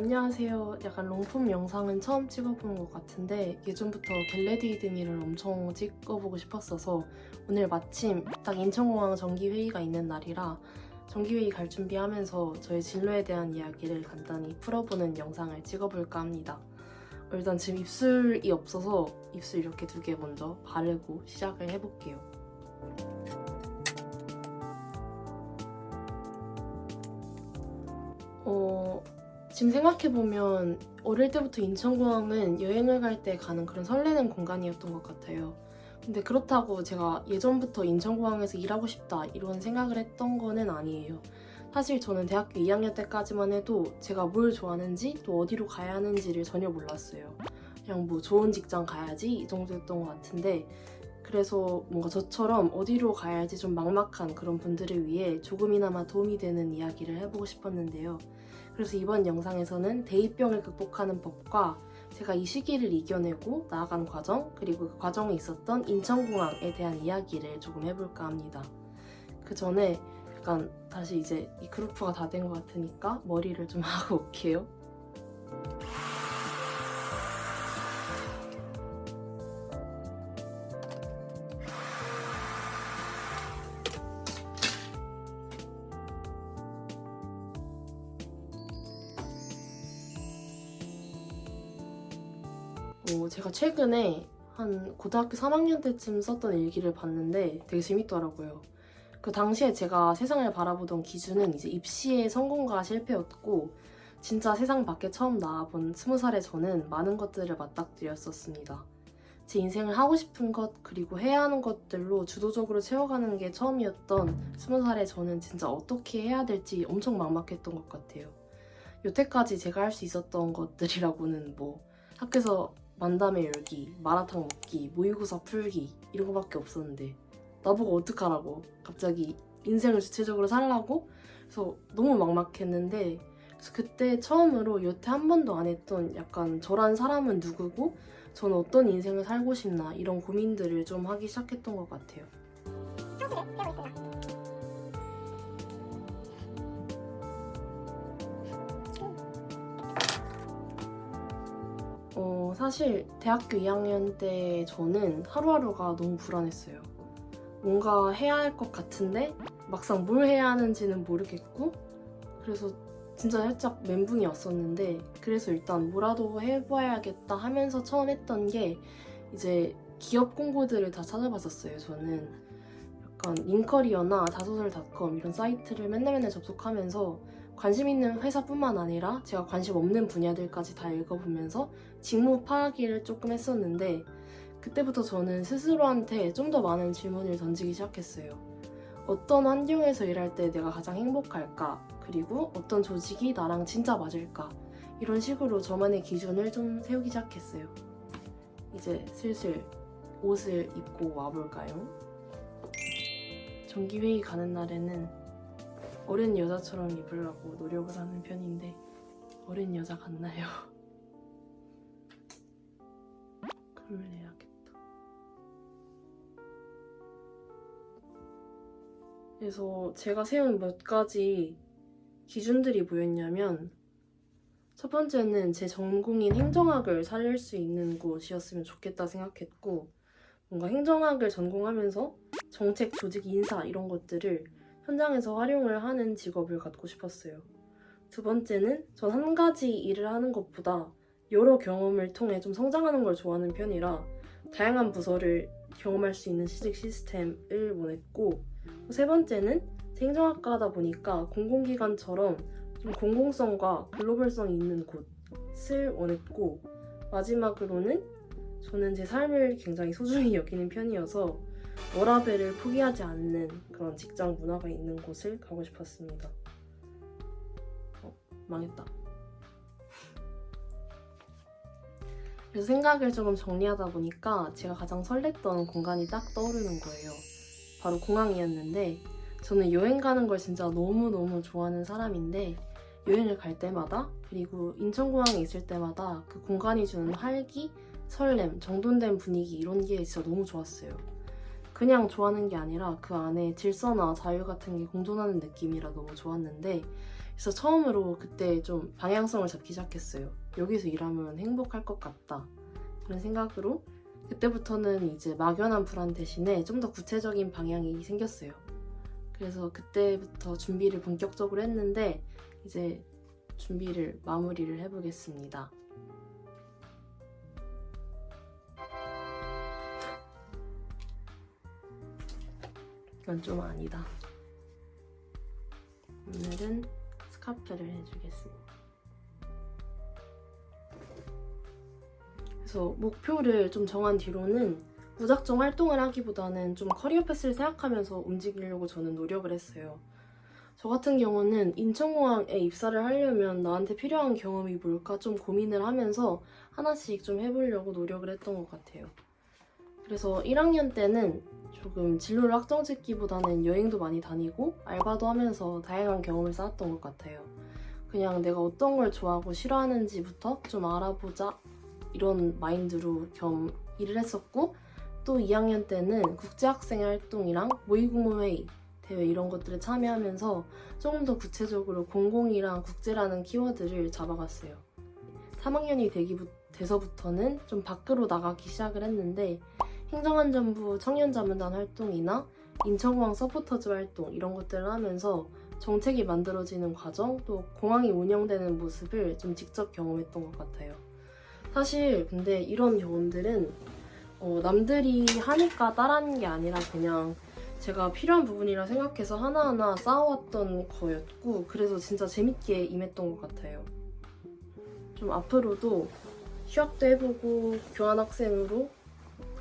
안녕하세요. 약간 롱폼 영상은 처음 찍어보는 것 같은데 예전부터 겟레디드미를 엄청 찍어보고 싶었어서 오늘 마침 딱 인천공항 정기회의가 있는 날이라 정기회의 갈 준비하면서 저의 진로에 대한 이야기를 간단히 풀어보는 영상을 찍어볼까 합니다. 일단 지금 입술이 없어서 입술 이렇게 2개 먼저 바르고 시작을 해볼게요. 지금 생각해보면 어릴 때부터 인천공항은 여행을 갈 때 가는 그런 설레는 공간이었던 것 같아요. 근데 그렇다고 제가 예전부터 인천공항에서 일하고 싶다 이런 생각을 했던 거는 아니에요. 사실 저는 대학교 2학년 때까지만 해도 제가 뭘 좋아하는지 또 어디로 가야 하는지를 전혀 몰랐어요. 그냥 뭐 좋은 직장 가야지 이 정도였던 것 같은데 그래서 뭔가 저처럼 어디로 가야 할지 좀 막막한 그런 분들을 위해 조금이나마 도움이 되는 이야기를 해보고 싶었는데요. 그래서 이번 영상에서는 대입병을 극복하는 법과 제가 이 시기를 이겨내고 나아간 과정, 그리고 그 과정에 있었던 인천공항에 대한 이야기를 조금 해볼까 합니다. 그 전에 약간 다시 이제 이 그루프가 다 된 것 같으니까 머리를 좀 하고 올게요. 제가 최근에 한 고등학교 3학년 때쯤 썼던 일기를 봤는데 되게 재밌더라고요. 그 당시에 제가 세상을 바라보던 기준은 이제 입시의 성공과 실패였고 진짜 세상 밖에 처음 나와본 20살의 저는 많은 것들을 맞닥뜨렸었습니다. 제 인생을 하고 싶은 것 그리고 해야 하는 것들로 주도적으로 채워가는 게 처음이었던 20살의 저는 진짜 어떻게 해야 될지 엄청 막막했던 것 같아요. 여태까지 제가 할 수 있었던 것들이라고는 뭐 학교에서 만담회 열기, 마라탕 먹기, 모의고사 풀기 이런 거밖에 없었는데 나보고 어떡하라고 갑자기 인생을 주체적으로 살라고? 그래서 너무 막막했는데 그래서 그때 처음으로 여태 한 번도 안 했던 약간 저란 사람은 누구고 저는 어떤 인생을 살고 싶나 이런 고민들을 좀 하기 시작했던 것 같아요. 사실 대학교 2학년 때 저는 하루하루가 너무 불안했어요. 뭔가 해야 할 것 같은데 막상 뭘 해야 하는지는 모르겠고 그래서 진짜 살짝 멘붕이 왔었는데 그래서 일단 뭐라도 해봐야겠다 하면서 처음 했던 게 이제 기업 공고들을 다 찾아봤었어요. 저는 약간 링커리어나 자소설닷컴 이런 사이트를 맨날 접속하면서 관심 있는 회사뿐만 아니라 제가 관심 없는 분야들까지 다 읽어보면서 직무 파악을 조금 했었는데 그때부터 저는 스스로한테 좀 더 많은 질문을 던지기 시작했어요. 어떤 환경에서 일할 때 내가 가장 행복할까? 그리고 어떤 조직이 나랑 진짜 맞을까? 이런 식으로 저만의 기준을 좀 세우기 시작했어요. 이제 슬슬 옷을 입고 와볼까요? 정기회의 가는 날에는 어린 여자처럼 입으려고 노력을 하는 편인데 어린 여자 같나요? 그걸 해야겠다. 그래서 제가 세운 몇 가지 기준들이 뭐였냐면 첫 번째는 제 전공인 행정학을 살릴 수 있는 곳이었으면 좋겠다 생각했고 뭔가 행정학을 전공하면서 정책, 조직, 인사 이런 것들을 현장에서 활용을 하는 직업을 갖고 싶었어요. 두 번째는 전 한 가지 일을 하는 것보다 여러 경험을 통해 좀 성장하는 걸 좋아하는 편이라 다양한 부서를 경험할 수 있는 취직 시스템을 원했고 세 번째는 행정학과다 보니까 공공기관처럼 좀 공공성과 글로벌성이 있는 곳을 원했고 마지막으로는 저는 제 삶을 굉장히 소중히 여기는 편이어서 워라밸을 포기하지 않는 그런 직장 문화가 있는 곳을 가고 싶었습니다. 망했다. 그래서 생각을 조금 정리하다 보니까 제가 가장 설렜던 공간이 딱 떠오르는 거예요. 바로 공항이었는데 저는 여행 가는 걸 진짜 너무너무 좋아하는 사람인데 여행을 갈 때마다 그리고 인천공항에 있을 때마다 그 공간이 주는 활기, 설렘, 정돈된 분위기 이런 게 진짜 너무 좋았어요. 그냥 좋아하는 게 아니라 그 안에 질서나 자유 같은 게 공존하는 느낌이라 너무 좋았는데 그래서 처음으로 그때 좀 방향성을 잡기 시작했어요. 여기서 일하면 행복할 것 같다. 그런 생각으로 그때부터는 이제 막연한 불안 대신에 좀 더 구체적인 방향이 생겼어요. 그래서 그때부터 준비를 본격적으로 했는데 이제 준비를 마무리를 해보겠습니다. 이건 좀 아니다. 오늘은 스카프를 해주겠습니다. 그래서 목표를 좀 정한 뒤로는 무작정 활동을 하기보다는 좀 커리어 패스를 생각하면서 움직이려고 저는 노력을 했어요. 저 같은 경우는 인천공항에 입사를 하려면 나한테 필요한 경험이 뭘까 좀 고민을 하면서 하나씩 좀 해보려고 노력을 했던 것 같아요. 그래서 1학년 때는 조금 진로를 확정짓기보다는 여행도 많이 다니고 알바도 하면서 다양한 경험을 쌓았던 것 같아요. 그냥 내가 어떤 걸 좋아하고 싫어하는지부터 좀 알아보자 이런 마인드로 겸 일을 했었고, 또 2학년 때는 국제학생 활동이랑 모의국무회의, 대회 이런 것들에 참여하면서 조금 더 구체적으로 공공이랑 국제라는 키워드를 잡아갔어요. 3학년이 돼서부터는 좀 밖으로 나가기 시작을 했는데 행정안전부 청년자문단 활동이나 인천공항 서포터즈 활동 이런 것들을 하면서 정책이 만들어지는 과정, 또 공항이 운영되는 모습을 좀 직접 경험했던 것 같아요. 사실 근데 이런 경험들은 남들이 하니까 따라하는 게 아니라 그냥 제가 필요한 부분이라 생각해서 하나하나 쌓아왔던 거였고, 그래서 진짜 재밌게 임했던 것 같아요. 좀 앞으로도 휴학도 해보고 교환학생으로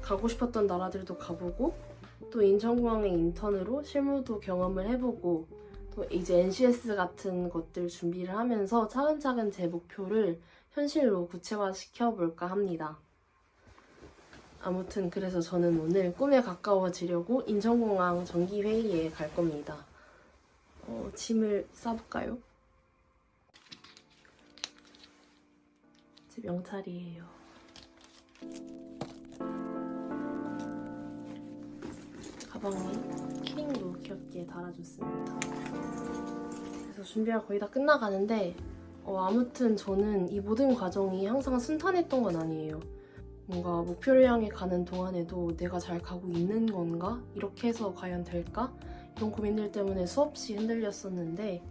가고 싶었던 나라들도 가보고, 또 인천공항의 인턴으로 실무도 경험을 해보고, 또 이제 NCS 같은 것들 준비를 하면서 차근차근 제 목표를 현실로 구체화시켜볼까 합니다. 아무튼 그래서 저는 오늘 꿈에 가까워지려고 인천공항 정기회의에 갈 겁니다. 짐을 싸볼까요? 제 명찰이에요. 가방에 키링도 귀엽게 달아줬습니다. 그래서 준비가 거의 다 끝나가는데 아무튼 저는 이 모든 과정이 항상 순탄했던 건 아니에요. 뭔가 목표를 향해 가는 동안에도 내가 잘 가고 있는 건가? 이렇게 해서 과연 될까? 이런 고민들 때문에 수없이 흔들렸었는데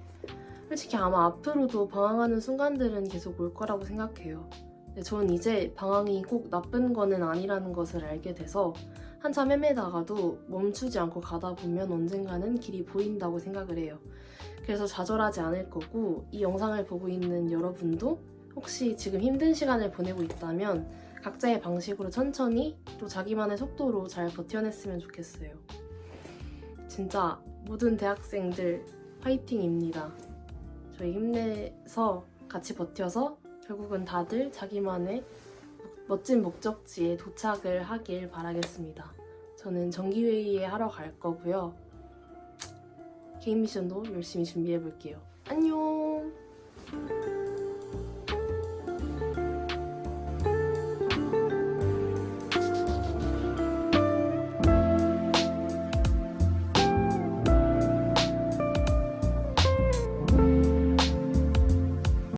솔직히 아마 앞으로도 방황하는 순간들은 계속 올 거라고 생각해요. 근데 전 이제 방황이 꼭 나쁜 거는 아니라는 것을 알게 돼서 한참 헤매다가도 멈추지 않고 가다 보면 언젠가는 길이 보인다고 생각을 해요. 그래서 좌절하지 않을 거고, 이 영상을 보고 있는 여러분도 혹시 지금 힘든 시간을 보내고 있다면 각자의 방식으로 천천히 또 자기만의 속도로 잘 버텨냈으면 좋겠어요. 진짜 모든 대학생들 화이팅입니다. 저희 힘내서 같이 버텨서 결국은 다들 자기만의 멋진 목적지에 도착을 하길 바라겠습니다. 저는 정기회의에 하러 갈 거고요. 개인 미션도 열심히 준비해 볼게요. 안녕!